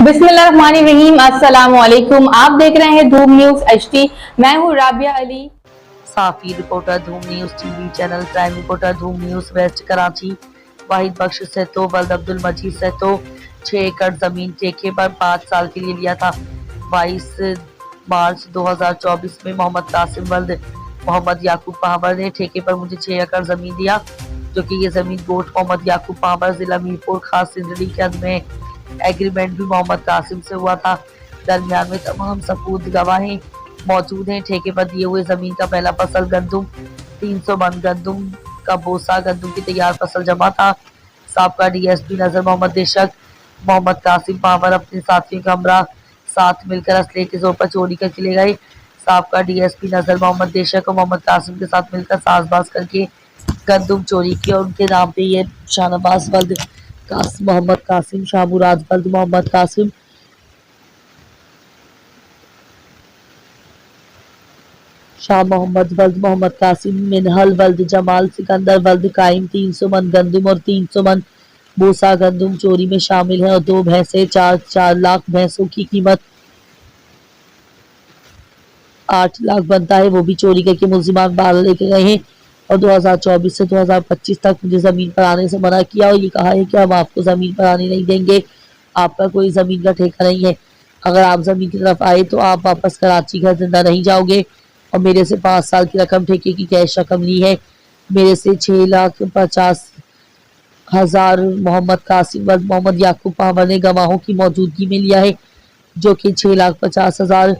बिस्मिल्लाहिर्रहमानिर्रहीम। अस्सलामुअलैकुम। आप देख रहे हैं धूम न्यूज HD। मैं हूँ राबिया अली। साफी रिपोर्टर धूम news TV channel prime reporter धूम न्यूज वेस्ट कराची। वाहिद बख्श सैतो वल्द अब्दुल मजीद सैतो 6 एकड़ जमीन ठेके पर 5 साल के लिए लिया था। 22 मार्च 2024 में मोहम्मद कासिम वल्द मोहम्मद याकूब पावर ने ठेके पर मुझे 6 एकड़ जमीन दिया, जो कि ये जमीन गोट मोहम्मद याकूब पावर जिला मीरपुर खास सिंदड़ी के अंदर में एग्रीमेंट भी मोहम्मद कासिम से हुआ था। दरमियान में तमाम सबूत गवाहें मौजूद हैं। ठेके पर दिए हुए जमीन का पहला फसल गंदुम 300 मन गंदुम का बोसा गंदुम की तैयार फसल जमा था। साबका DSP नजर मोहम्मद देशक मोहम्मद कासिम पावर अपने साथियों का हमरा साथ मिलकर असले के जोर पर चोरी करके ले गए। साबका DSP नजर मोहम्मद देशक और मोहम्मद कासिम के साथ मिलकर साजबाज करके गंदुम चोरी की और उनके नाम पे ये शाहनवाज वल्द मोहम्मद कासिम, शाहमुराद वल्द मोहम्मद कासिम, शाह मोहम्मद वल्द मोहम्मद कासिम, मिनहल वल्द जमाल सिकंदर वल्द काइम 300 मन गंदुम और 300 मन बोसा गंदुम चोरी में शामिल है और 2 भैंसे 4 लाख भैंसों की कीमत 8 लाख बनता है, वो भी चोरी करके मुल्जिमान बाहर लेके गए हैं। और 2024 से 2025 तक मुझे जमीन पर आने से मना किया और ये कहा है कि हम आपको जमीन पर आने नहीं देंगे, आपका कोई जमीन का ठेका नहीं है। अगर आप जमीन की तरफ आए तो आप वापस कराची घर जिंदा नहीं जाओगे। और मेरे से 5 साल की रकम ठेके की कैश रकम ली है। मेरे से 6,50,000 मोहम्मद कासिम वल्द मोहम्मद याकूब पावर ने गवाहों की मौजूदगी में लिया है, जो कि 6,50,000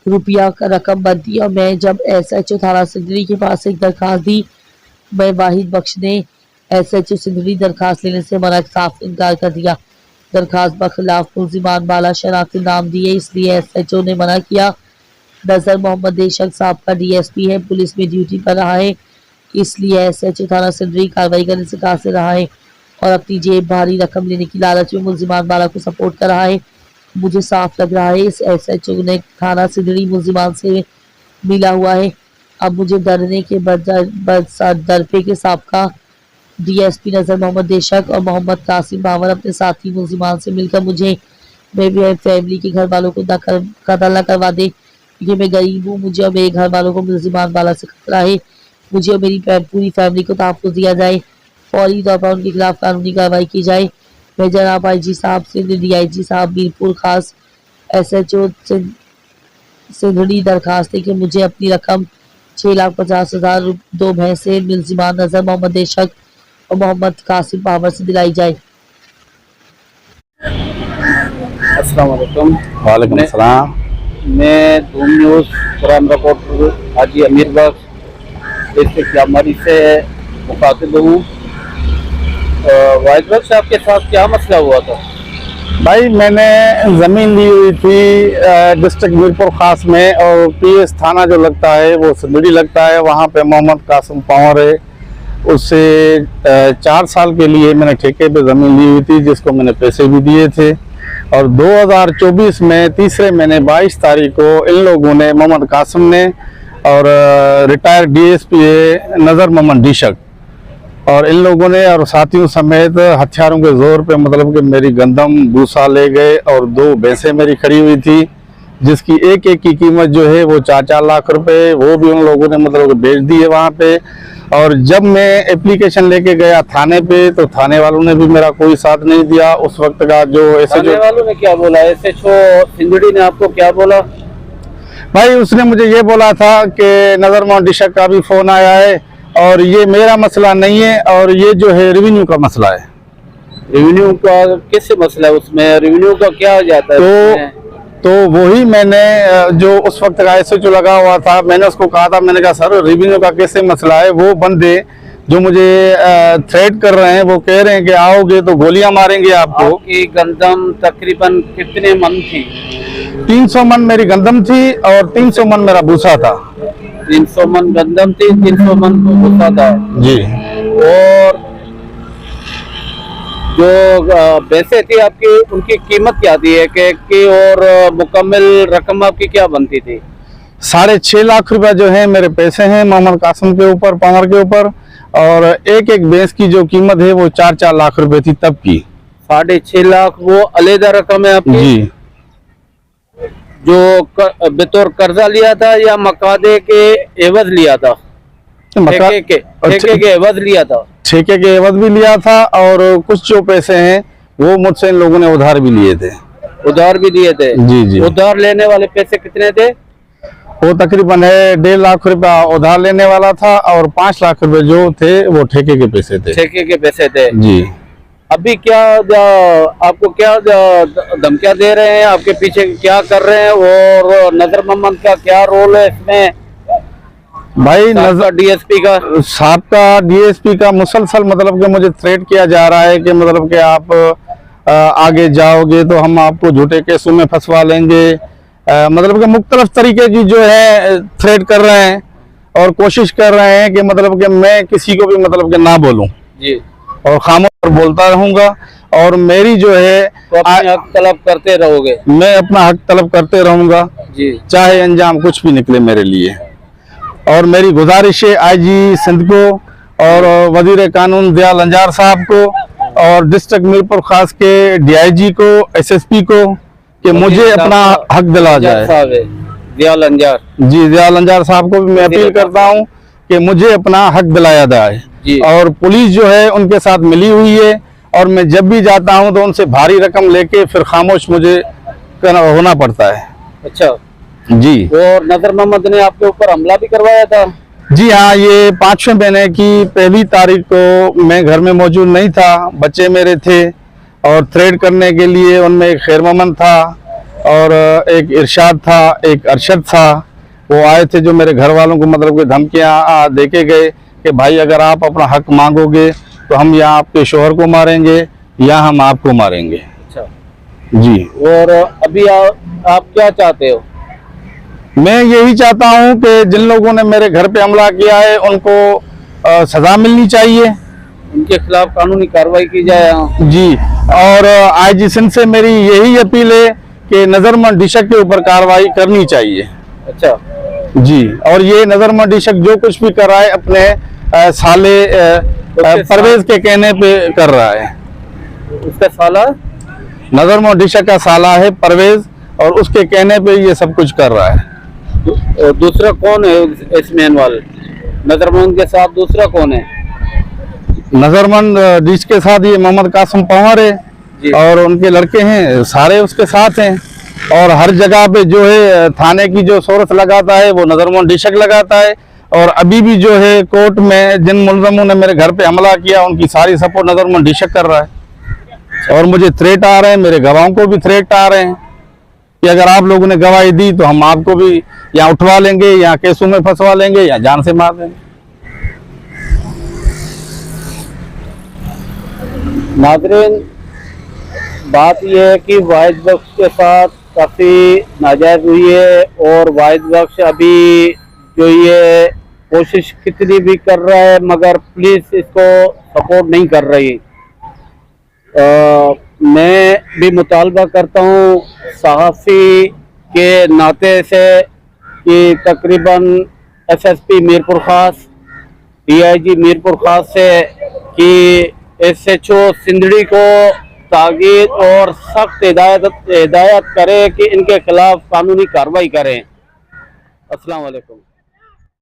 रुपया का रकम बनती है। और मैं जब SHO थाना सिंदड़ी के पास एक दरखास्त दी, मैं वाहिद बख्श ने SHO सिंदड़ी दरखास्त लेने से मना साफ इनकार कर दिया। दरखास्त बखिलाफ मुल्जिमान बाला शनाख्ती नाम दिए, इसलिए SHO ने मना किया। नजर मोहम्मद देशक साहब का DSP है, पुलिस में ड्यूटी पर रहा है, इसलिए SHO थाना सिंदड़ी कार्रवाई करने से कासिर रहा है और अपनी जेब भारी रकम लेने की लालच में मुल्जिमान बाला को सपोर्ट कर रहा है। मुझे साफ लग रहा है इस SHO ने थाना सिंदड़ी मुल्जिमान से मिला हुआ है। अब मुझे डरने के दरपे के साबका DSP नजर मोहम्मद देशक और मोहम्मद कासिम पावर अपने साथी मुल्जिमान से मिलकर मुझे मेरी फैमिली के घर वालों को कत्ल न करवा दे, क्योंकि मैं गरीब हूँ। मुझे और मेरे घर वालों को मुल्जिमान बाला से खतरा है। मुझे और मेरी पूरी फैमिली को तहफ़्फ़ुज़ दिया जाए, फौरी तौर पर उनके खिलाफ कानूनी कार्रवाई की जाए। मैं जनाब IG साहब से DIG साहब मीरपुर खास SHO सिंदड़ी दरखास्त है कि मुझे अपनी रकम 6,50,000 2 भैंसे मुल्जिमान नजर मोहम्मद देशक और मोहम्मद कासिम पावर से दिलाई जाए। अस्सलाम वालेकुम। वालेकुम सलाम। मैं धूम न्यूज़ प्राइम रिपोर्टर हाजी अमीर बख्श इस्तेमारी से मुखातिब हूँ। वाहिद बख्श, आपके साथ क्या मसला हुआ था? भाई, मैंने ज़मीन ली हुई थी डिस्ट्रिक्ट मीरपुर खास में और PS थाना जो लगता है वो सिंदड़ी लगता है, वहाँ पे मोहम्मद कासिम पावर है। उससे 4 साल के लिए मैंने ठेके पे ज़मीन ली हुई थी, जिसको मैंने पैसे भी दिए थे। और 2024 में तीसरे महीने 22 तारीख को इन लोगों ने, मोहम्मद कासिम ने और रिटायर्ड DSP नज़र मोहम्मद देशक और इन लोगों ने और साथियों समेत हथियारों के जोर पे मतलब कि मेरी गंदम भूसा ले गए और 2 भैंसें मेरी खड़ी हुई थी, जिसकी एक की कीमत जो है वो 4-4 लाख रुपए, वो भी उन लोगों ने मतलब बेच दी है वहाँ पे। और जब मैं एप्लीकेशन लेके गया थाने पे तो थाने वालों ने भी मेरा कोई साथ नहीं दिया। उस वक्त का जो थाने वालों ने क्या बोला? SHO सिंदड़ी ने आपको क्या बोला? भाई, उसने मुझे ये बोला था कि नजर मोहम्मद देशक का भी फोन आया है और ये मेरा मसला नहीं है और ये जो है रेवेन्यू का मसला है। रेवेन्यू का किससे मसला है? उसमें रेवेन्यू का क्या जाता है? तो वही मैंने जो उस वक्त का SHO लगा हुआ था, मैंने उसको कहा था, मैंने कहा सर रेवेन्यू का कैसे मसला है? वो बंदे जो मुझे थ्रेट कर रहे हैं वो कह रहे हैं कि आओगे तो गोलियां मारेंगे आपको। आपकी गंदम तकरीबन कितने मन थी? 300 मन मेरी गंदम थी और 300 मन मेरा भूसा था। 300 मन गंदम थी, 300 मन भूसा था जी। और जो पैसे थी आपकी, उनकी कीमत क्या थी कि और मुकम्मल रकम आपकी क्या बनती थी? 6.5 लाख रुपया जो है मेरे पैसे हैं मोहम्मद कासिम के ऊपर, पावर के ऊपर, और एक भैंस की जो कीमत है वो 4-4 लाख रुपए थी तब की। 6.5 लाख वो अलहदा रकम है आपकी, जी। जो बतौर कर्जा लिया था या मकादे के एवज लिया था? ठेके के एवज लिया था। ठेके के एवज भी लिया था, और कुछ जो पैसे हैं वो मुझसे इन लोगों ने उधार भी लिए थे। उधार भी लिए थे? जी जी। उधार लेने वाले पैसे कितने थे? वो तकरीबन 1.5 लाख रुपया उधार लेने वाला था, और 5 लाख रुपए जो थे वो ठेके के पैसे थे। ठेके के पैसे थे जी। अभी क्या आपको क्या धमकियां दे रहे हैं, आपके पीछे क्या कर रहे हैं, और नजर मोहम्मद का क्या रोल है इसमें? भाई नजर डीएसपी का, साबका डीएसपी का मुसलसल मतलब कि मुझे थ्रेट किया जा रहा है कि मतलब कि आप आगे जाओगे तो हम आपको झूठे केसों में फंसवा लेंगे। मतलब कि मुख्तलिफ तरीके की जो है थ्रेट कर रहे हैं, और कोशिश कर रहे हैं कि मतलब कि मैं किसी को भी मतलब कि ना बोलूं जी, और खामोश बोलता रहूंगा, और मेरी जो है तो अपने हक तलब करते रहोगे? मैं अपना हक तलब करते रहूंगा जी, चाहे अंजाम कुछ भी निकले मेरे लिए। और मेरी गुजारिश है आईजी सिंध को और वजीर कानून दयाल अंजार साहब को और डिस्ट्रिक्ट मीरपुर खास के डीआईजी को, एसएसपी को, कि मुझे अपना हक दिला जाए। दयाल अंजार जी, दयाल अंजार साहब को भी मैं अपील करता हूं कि मुझे अपना हक दिलाया जाए। और पुलिस जो है उनके साथ मिली हुई है, और मैं जब भी जाता हूं तो उनसे भारी रकम लेके फिर खामोश मुझे होना पड़ता है। अच्छा जी। और नजर मोहम्मद ने आपके ऊपर हमला भी करवाया था? जी हाँ, ये 5वें महीने की 1 तारीख को मैं घर में मौजूद नहीं था, बच्चे मेरे थे, और थ्रेड करने के लिए उनमें एक खैर मोहम्मद था और एक इरशाद था, एक अरशद था। वो आए थे जो मेरे घर वालों को मतलब कि धमकियाँ दे के गए कि भाई अगर आप अपना हक मांगोगे तो हम या आपके शोहर को मारेंगे या हम आपको मारेंगे। अच्छा जी। और अभी आप क्या चाहते हो? मैं यही चाहता हूं कि जिन लोगों ने मेरे घर पे हमला किया है उनको सजा मिलनी चाहिए, उनके खिलाफ कानूनी कार्रवाई की जाए। जी। और आईजी सिंध से मेरी यही अपील है कि नजरमंद डिशक के ऊपर कार्रवाई करनी चाहिए। अच्छा जी। और ये नजरमंद डिशक जो कुछ भी कर रहा है अपने साले परवेज के कहने पे कर रहा है। उसका साला नजरमंद डिशक का साला है परवेज, और उसके कहने पे ये सब कुछ कर रहा है। दूसरा कौन है इस मैनवाल? नजरमंद के साथ दूसरा कौन है? नजरमंद डिश के साथ ये मोहम्मद कासिम पंवर है, और उनके लड़के हैं, सारे उसके साथ हैं। और हर जगह पे जो है थाने की जो शोरत लगाता है वो नजरमंद डिशक लगाता है। और अभी भी जो है कोर्ट में जिन मुलजमों ने मेरे घर पे हमला किया उनकी सारी सपोर्ट नजरमंद डिशक कर रहा है। और मुझे थ्रेट आ रहे हैं, मेरे गवाहों को भी थ्रेट आ रहे हैं कि अगर आप लोगों ने गवाही दी तो हम आपको भी या उठवा लेंगे, या केसों में फंसवा लेंगे, या जान से मार देंगे। नाज़रीन, बात यह है कि वाहिद बख्श के साथ काफ़ी नाजायज हुई है, और वाहिद बख्श अभी जो ये कोशिश कितनी भी कर रहा है मगर पुलिस इसको सपोर्ट नहीं कर रही। मैं भी मुतालबा करता हूँ सहाफ़ी के नाते से कि तकरीबन एसएसपी मीरपुर खास, डीआईजी मीरपुर खास से कि एसएचओ सिंधड़ी को ताकीद और सख्त हिदायत करे कि इनके खिलाफ कानूनी कार्रवाई करें। अस्सलाम वालेकुम।